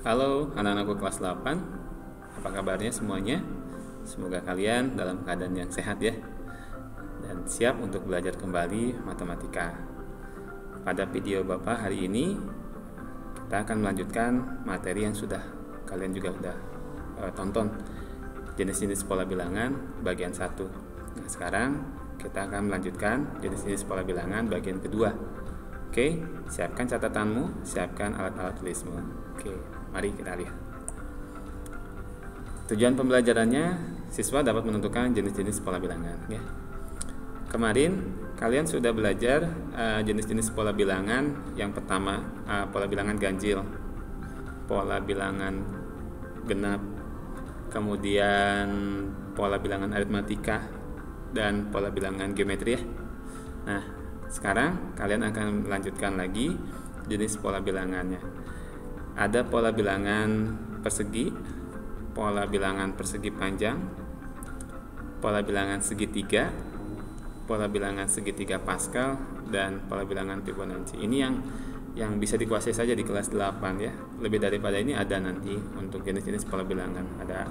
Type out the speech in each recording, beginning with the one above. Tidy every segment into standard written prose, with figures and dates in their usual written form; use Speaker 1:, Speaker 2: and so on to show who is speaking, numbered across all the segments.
Speaker 1: Halo anak-anakku kelas 8. Apa kabarnya semuanya? Semoga kalian dalam keadaan yang sehat ya, dan siap untuk belajar kembali matematika. Pada video Bapak hari ini kita akan melanjutkan materi yang kalian juga sudah tonton, jenis-jenis pola bilangan bagian 1. Nah, sekarang kita akan melanjutkan jenis-jenis pola bilangan bagian kedua. Oke, siapkan catatanmu, siapkan alat-alat tulismu. Oke, mari kita lihat. Tujuan pembelajarannya, siswa dapat menentukan jenis-jenis pola bilangan. Ya. Kemarin kalian sudah belajar jenis-jenis pola bilangan. Yang pertama, pola bilangan ganjil, pola bilangan genap, kemudian pola bilangan aritmatika, dan pola bilangan geometri ya. Nah, sekarang kalian akan melanjutkan lagi jenis pola bilangannya. Ada pola bilangan persegi, pola bilangan persegi panjang, pola bilangan segitiga, pola bilangan segitiga Pascal, dan pola bilangan Fibonacci. Ini yang bisa dikuasai saja di kelas 8 ya. Lebih daripada ini ada nanti untuk jenis-jenis pola bilangan. Ada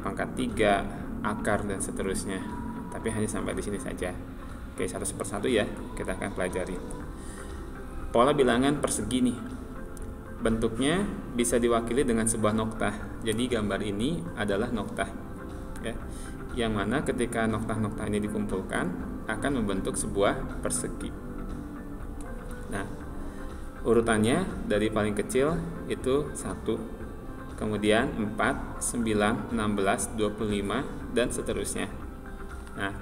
Speaker 1: pangkat 3, akar, dan seterusnya. Tapi hanya sampai di sini saja. Oke, satu persatu ya, kita akan pelajari. Pola bilangan persegi nih, bentuknya bisa diwakili dengan sebuah noktah. Jadi gambar ini adalah noktah ya, yang mana ketika noktah-noktah ini dikumpulkan akan membentuk sebuah persegi. Nah, urutannya dari paling kecil itu 1, kemudian 4, 9, 16, 25, dan seterusnya. Nah,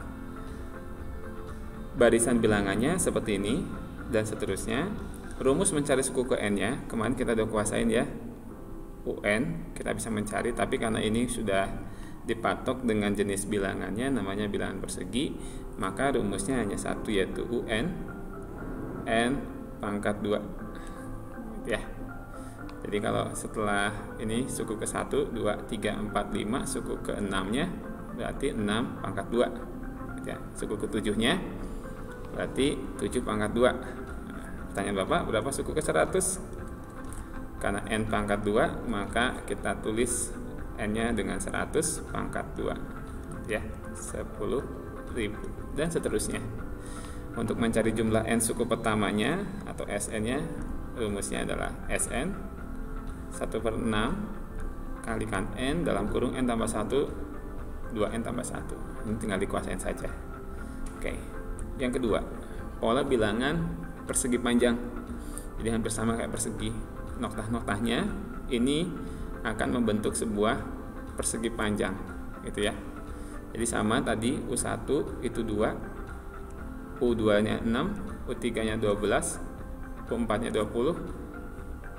Speaker 1: barisan bilangannya seperti ini dan seterusnya. Rumus mencari suku ke n-nya kemarin kita udah kuasain ya, UN kita bisa mencari, tapi karena ini sudah dipatok dengan jenis bilangannya namanya bilangan persegi, maka rumusnya hanya satu, yaitu UN n pangkat 2 ya. Jadi kalau setelah ini suku ke 1, 2, 3, 4, 5, suku ke 6-nya berarti 6 pangkat 2 ya. Suku ke 7-nya berarti 7 pangkat 2. Pertanyaan Bapak, berapa suku ke 100? Karena n pangkat 2, maka kita tulis n-nya dengan 100 pangkat 2 ya, 10.000, dan seterusnya. Untuk mencari jumlah n suku pertamanya atau Sn-nya, rumusnya adalah Sn 1/6 kalikan n dalam kurung n tambah 1, 2n tambah 1. Ini tinggal dikuasain saja. Oke, yang kedua, pola bilangan persegi panjang. Jadi hampir sama kayak persegi. Noktah-noktahnya ini akan membentuk sebuah persegi panjang gitu ya. Jadi sama tadi, U1 itu 2, U2-nya 6, U3-nya 12, U4-nya 20,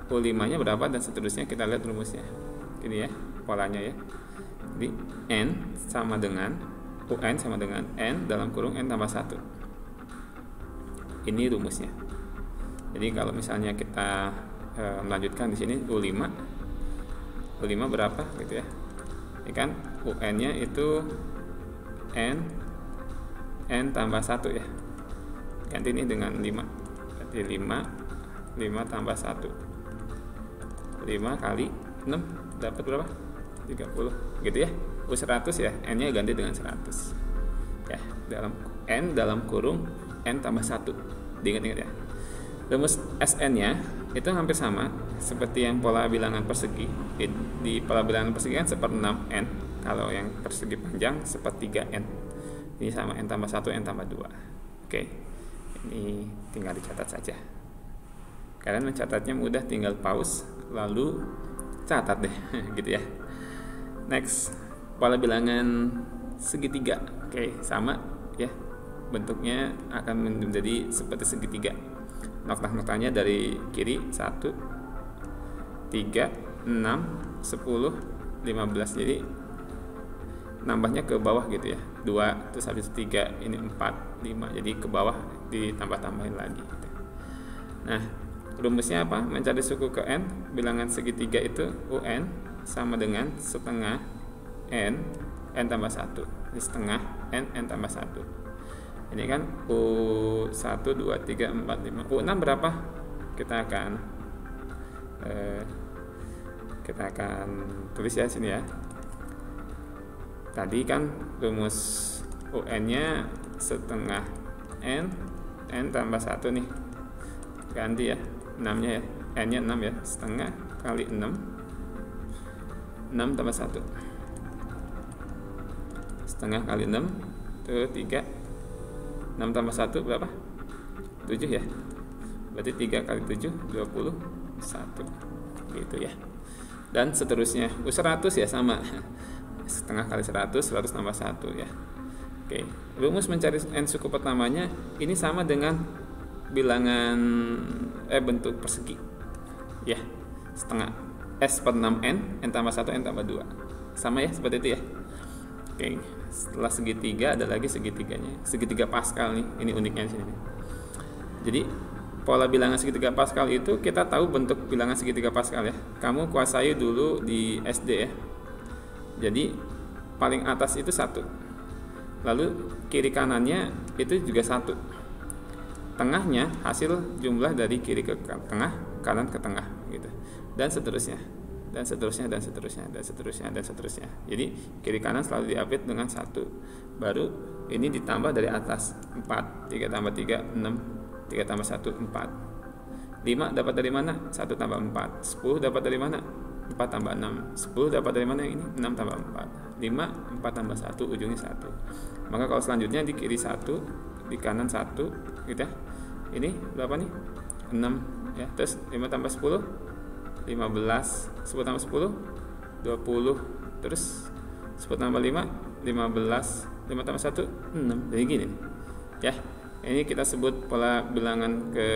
Speaker 1: U5-nya berapa, dan seterusnya. Kita lihat rumusnya. Ini ya polanya ya. Jadi n sama dengan UN sama dengan n dalam kurung n tambah 1. Ini rumusnya. Jadi kalau misalnya kita melanjutkan di sini U5 berapa gitu ya. Ini kan UN-nya itu n tambah 1 ya. Ganti ini dengan 5. Berarti 5 tambah 1. 5 kali 6 dapat berapa? 30 gitu ya. U100 ya, n-nya ganti dengan 100. Ya, dalam n dalam kurung n tambah 1. Diingat-ingat ya. Rumus Sn-nya itu hampir sama seperti yang pola bilangan persegi. Di pola bilangan persegi kan 1/6n. Kalau yang persegi panjang 1/3n. Ini sama, n tambah 1, n tambah 2. Oke, ini tinggal dicatat saja. Kalian mencatatnya mudah, tinggal pause lalu catat deh gitu ya. Next, pola bilangan segitiga. Oke, sama ya. Bentuknya akan menjadi seperti segitiga. Noktah-noktahnya dari kiri 1, 3, 6, 10, 15. Jadi nambahnya ke bawah gitu ya. 2, terus habis 3, ini 4, 5. Jadi ke bawah ditambah-tambahin lagi gitu. Nah, rumusnya apa? Mencari suku ke n bilangan segitiga itu UN sama dengan setengah n tambah 1. Ini setengah n tambah 1. Ini kan U1, 2, 3, 4, 5. U6 berapa? Kita akan Kita akan tulis ya sini ya. Tadi kan rumus UN-nya setengah N tambah 1 nih. Ganti ya, 6-nya ya. N-nya 6 ya, setengah kali 6 tambah 1, setengah kali 6 itu 3, 6 tambah 1 berapa? 7 ya, berarti 3 kali 7 21 gitu ya. Dan seterusnya, 100 ya sama, setengah kali 100 tambah 1 ya. Oke, rumus mencari n suku pertamanya ini sama dengan bilangan bentuk persegi ya, setengah S per 6N, N tambah 1, N tambah 2 sama ya, seperti itu ya. Oke, setelah segitiga ada lagi segitiganya, segitiga Pascal nih, ini uniknya di sini. Jadi pola bilangan segitiga Pascal itu kita tahu bentuk bilangan segitiga Pascal ya, kamu kuasai dulu di SD ya. Jadi paling atas itu 1, lalu kiri kanannya itu juga 1, tengahnya hasil jumlah dari kiri ke tengah, kanan ke tengah gitu, dan seterusnya. Jadi kiri kanan selalu diupdate dengan 1, baru ini ditambah dari atas 4, 3 tambah 3 6, 3 tambah 1 4, 5 dapat dari mana? 1 tambah 4, 10 dapat dari mana? 4 tambah 6, 10 dapat dari mana ini? 6 tambah 4, 5, 4 tambah 1, ujungnya 1. Maka kalau selanjutnya di kiri 1, di kanan 1 gitu ya. Ini berapa nih? 6 ya. Terus 5 tambah 10 15, 10 tambah 10 20, terus 10 tambah 5 15, 5 tambah 1 6. Jadi gini ya. Ini kita sebut pola bilangan ke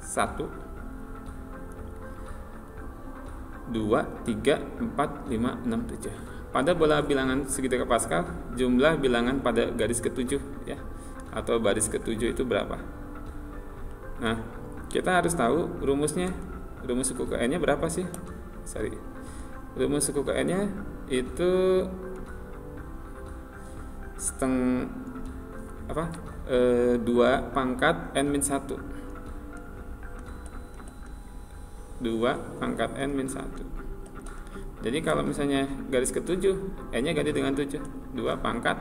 Speaker 1: 1 2, 3, 4, 5, 6, 7. Pada pola bilangan segitiga Pascal, jumlah bilangan pada garis ke-7 ya, atau baris ke-7 itu berapa? Nah, kita harus tahu rumusnya. Rumus suku ke N-nya berapa sih? Rumus suku ke N-nya itu setengah 2 pangkat N-1. 2 pangkat N-1. Jadi kalau misalnya garis ke-7, N-nya ganti dengan 7. 2 pangkat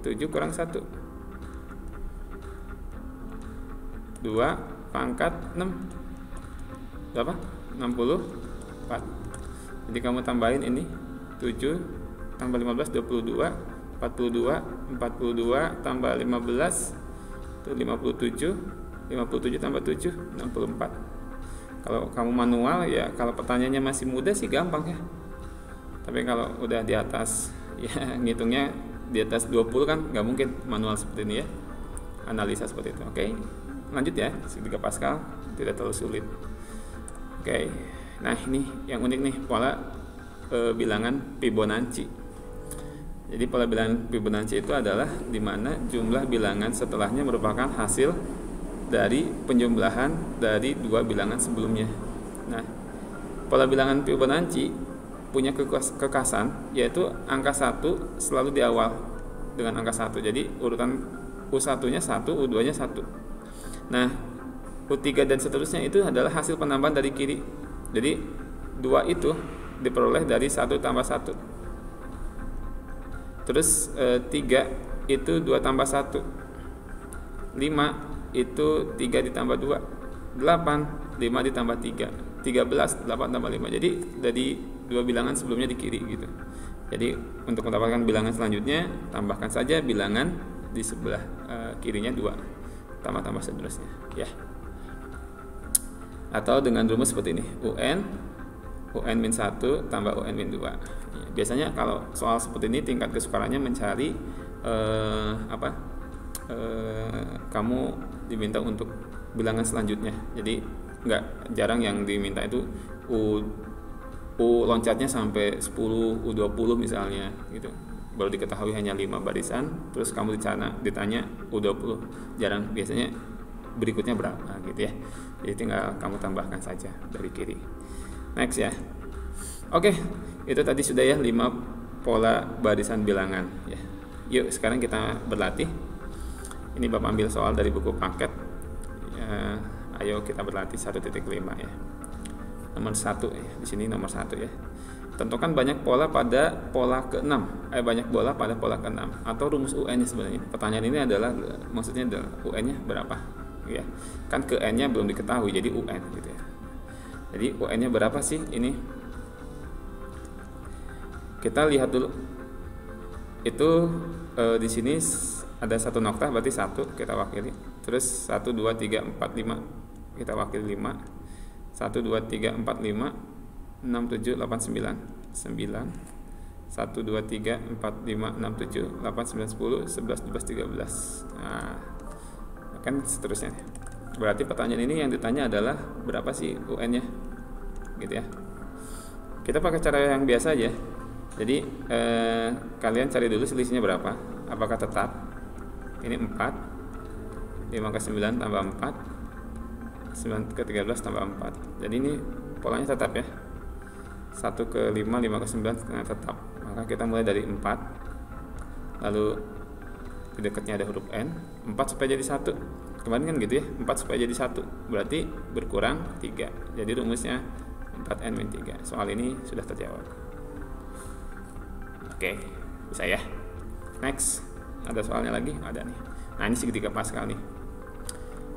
Speaker 1: 7 kurang 1. 2 pangkat 6. Berapa? 64. Jadi kamu tambahin ini 7 tambah 15 22, 42 tambah 15 itu 57 tambah 7 64. Kalau kamu manual ya, kalau pertanyaannya masih mudah sih gampang ya. Tapi kalau udah di atas ya, ngitungnya di atas 20 kan nggak mungkin manual seperti ini ya. Analisa seperti itu. Oke, lanjut ya. Segitiga Pascal tidak terlalu sulit. Oke, nah ini yang unik nih, pola bilangan Fibonacci. Jadi pola bilangan Fibonacci itu adalah di mana jumlah bilangan setelahnya merupakan hasil dari penjumlahan dari 2 bilangan sebelumnya. Nah, pola bilangan Fibonacci punya kekhasan, yaitu angka 1 selalu di awal dengan angka 1. Jadi urutan U1-nya 1, U2-nya 1. Nah, U3 dan seterusnya itu adalah hasil penambahan dari kiri. Jadi 2 itu diperoleh dari 1 tambah 1. Terus 3 itu 2 tambah 1. 5 itu 3 ditambah 2. 8, 5 ditambah 3. 13, 8 tambah 5. Jadi dari 2 bilangan sebelumnya di kiri gitu. Jadi untuk mendapatkan bilangan selanjutnya, tambahkan saja bilangan di sebelah kirinya 2. Tambah-tambah seterusnya ya. Atau dengan rumus seperti ini, UN-1 tambah UN-2. Biasanya kalau soal seperti ini tingkat kesukarannya mencari kamu diminta untuk bilangan selanjutnya. Jadi jarang yang diminta itu U loncatnya sampai 10, U20 misalnya gitu. Baru diketahui hanya 5 barisan, terus kamu ditanya U20. Jarang, biasanya berikutnya berapa gitu ya. Jadi tinggal kamu tambahkan saja dari kiri. Next ya. Oke, itu tadi sudah ya 5 pola barisan bilangan ya. Yuk sekarang kita berlatih. Ini Bapak ambil soal dari buku paket ya, ayo kita berlatih 1.5 ya. nomor 1 ya. Di sini nomor 1 ya. Tentukan banyak pola pada pola ke-6. Banyak bola pada pola ke-6 atau rumus UN-nya sebenarnya. Pertanyaan ini adalah maksudnya adalah UN-nya berapa? Ya. Kan ke N-nya belum diketahui jadi UN gitu ya. Jadi UN-nya berapa sih ini? Kita lihat dulu. Itu di sini ada 1 noktah berarti 1 kita wakili. Terus 1 2 3 4 5 kita wakili 5. 1 2 3 4 5 6 7 8 9 9 1 2 3 4 5 6 7 8 9 10 11 12 13. Nah, kan seterusnya. Berarti pertanyaan ini yang ditanya adalah berapa sih UN-nya? Gitu ya. Kita pakai cara yang biasa aja. Jadi kalian cari dulu selisihnya berapa? Apakah tetap? Ini 4 5 ke 9 tambah 4 9 ke 13 tambah 4. Jadi ini polanya tetap ya. 1 ke 5 5 ke 9 tetap. Maka kita mulai dari 4. Lalu di dekatnya ada huruf N. 4 supaya jadi 1. Kemarin kan gitu ya. 4 supaya jadi 1. Berarti berkurang 3. Jadi rumusnya 4N-3. Soal ini sudah terjawab. Oke, bisa ya. Next. Ada soalnya lagi? Ada nih. Nah, ini segitiga Pascal nih.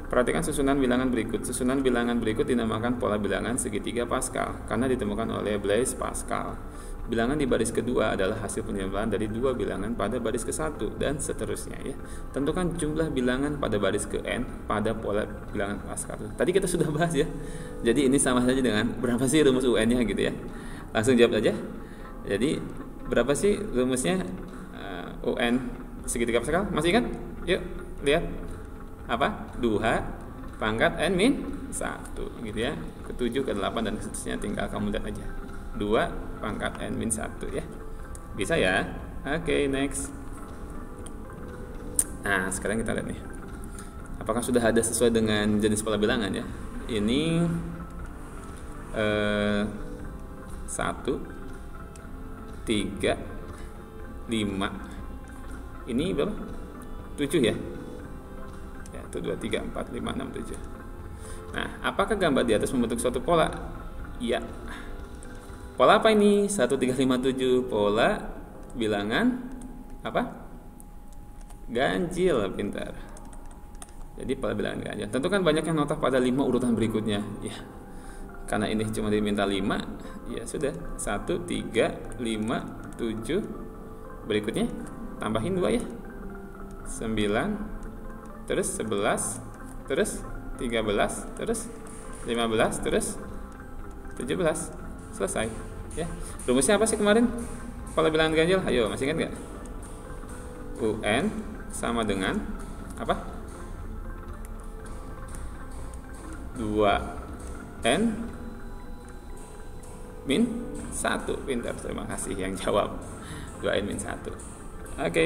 Speaker 1: Perhatikan susunan bilangan berikut. Susunan bilangan berikut dinamakan pola bilangan segitiga Pascal karena ditemukan oleh Blaise Pascal. Bilangan di baris kedua adalah hasil penjumlahan dari 2 bilangan pada baris ke-1 dan seterusnya ya. Tentukan jumlah bilangan pada baris ke-n pada pola bilangan Pascal. Tadi kita sudah bahas ya. Jadi ini sama saja dengan berapa sih rumus UN-nya gitu ya. Langsung jawab aja. Jadi berapa sih rumusnya UN segitiga Pascal? Masih ingat? Yuk, lihat. Apa? 2 pangkat N min 1 gitu ya. Ke-7, ke-8 dan seterusnya tinggal kamu lihat aja. 2 pangkat N min 1 ya. Bisa ya? Oke, next. Nah, sekarang kita lihat nih. Apakah sudah ada sesuai dengan jenis pola bilangan ya? Ini 1 3 5. Ini berapa? 7 ya? 1, 2, 3, 4, 5, 6, 7. Nah, apakah gambar di atas membentuk suatu pola? Iya. Pola apa ini? 1, 3, 5, 7. Pola bilangan apa? Ganjil, pintar. Jadi pola bilangan ganjil. Tentukan banyak yang notah pada 5 urutan berikutnya. Ya. Karena ini cuma diminta 5, ya sudah. 1, 3, 5, 7. Berikutnya tambahin 2 ya. 9 terus 11, terus 13, terus 15, terus 17. Selesai ya. Rumusnya apa sih kemarin? Pola bilangan ganjil. Ayo, masih ingat nggak? UN sama dengan apa? 2N min 1. Pintar, terima kasih yang jawab. 2N min 1. Oke.